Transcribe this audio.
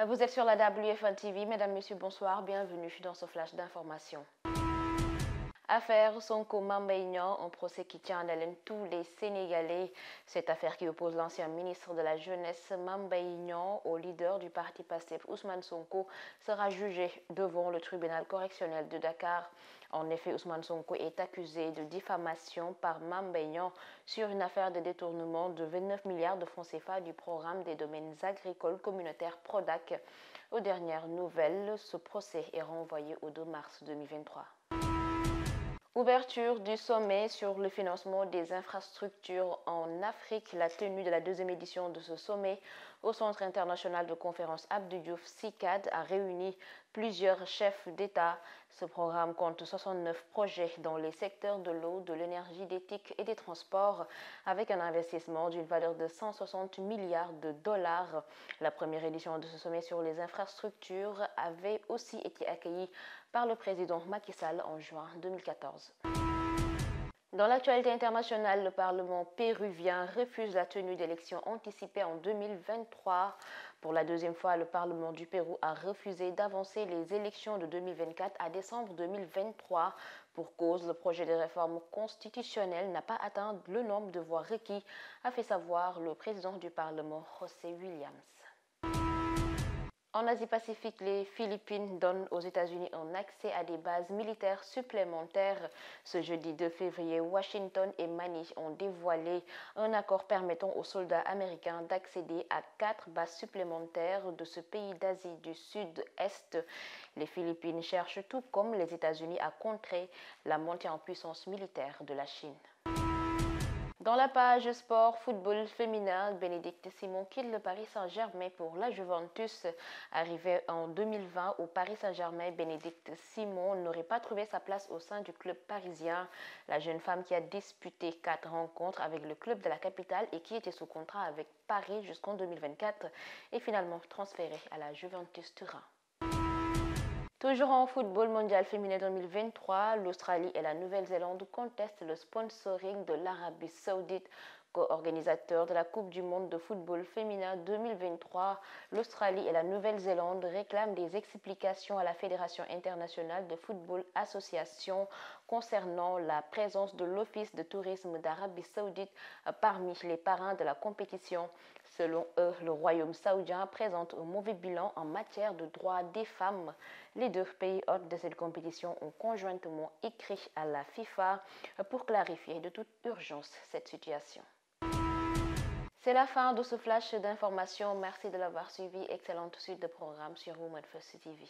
Vous êtes sur la WF1 TV. Mesdames, Messieurs, bonsoir. Bienvenue dans ce flash d'information. Affaire Sonko Mame Mbaye Niang, un procès qui tient en haleine tous les Sénégalais. Cette affaire qui oppose l'ancien ministre de la Jeunesse Mame Mbaye Niang au leader du parti PASTEF Ousmane Sonko sera jugée devant le tribunal correctionnel de Dakar. En effet, Ousmane Sonko est accusé de diffamation par Mame Mbaye Niang sur une affaire de détournement de 29 milliards de francs CFA du programme des domaines agricoles communautaires PRODAC. Aux dernières nouvelles, ce procès est renvoyé au 2 mars 2023. Ouverture du sommet sur le financement des infrastructures en Afrique. La tenue de la deuxième édition de ce sommet au Centre international de conférence Abdou Diouf (CICAD) a réuni plusieurs chefs d'État. Ce programme compte 69 projets dans les secteurs de l'eau, de l'énergie, d'éthique et des transports, avec un investissement d'une valeur de 160 milliards de dollars. La première édition de ce sommet sur les infrastructures avait aussi été accueillie par le président Macky Sall en juin 2014. Dans l'actualité internationale, le Parlement péruvien refuse la tenue d'élections anticipées en 2023. Pour la deuxième fois, le Parlement du Pérou a refusé d'avancer les élections de 2024 à décembre 2023. Pour cause, le projet de réforme constitutionnelle n'a pas atteint le nombre de voix requis, a fait savoir le président du Parlement, José Williams. En Asie-Pacifique, les Philippines donnent aux États-Unis un accès à des bases militaires supplémentaires. Ce jeudi 2 février, Washington et Manille ont dévoilé un accord permettant aux soldats américains d'accéder à 4 bases supplémentaires de ce pays d'Asie du Sud-Est. Les Philippines cherchent, tout comme les États-Unis, à contrer la montée en puissance militaire de la Chine. Dans la page sport football féminin, Bénédicte Simon quitte le Paris Saint-Germain pour la Juventus. Arrivée en 2020 au Paris Saint-Germain, Bénédicte Simon n'aurait pas trouvé sa place au sein du club parisien. La jeune femme qui a disputé 4 rencontres avec le club de la capitale et qui était sous contrat avec Paris jusqu'en 2024 est finalement transférée à la Juventus Turin. Toujours en football mondial féminin 2023, l'Australie et la Nouvelle-Zélande contestent le sponsoring de l'Arabie Saoudite. Co-organisateur de la Coupe du monde de football féminin 2023, l'Australie et la Nouvelle-Zélande réclament des explications à la Fédération internationale de football association concernant la présence de l'Office de tourisme d'Arabie Saoudite parmi les parrains de la compétition. Selon eux, le royaume saoudien présente un mauvais bilan en matière de droits des femmes. Les deux pays hôtes de cette compétition ont conjointement écrit à la FIFA pour clarifier de toute urgence cette situation. C'est la fin de ce flash d'information. Merci de l'avoir suivi. Excellente suite de programme sur Women First TV.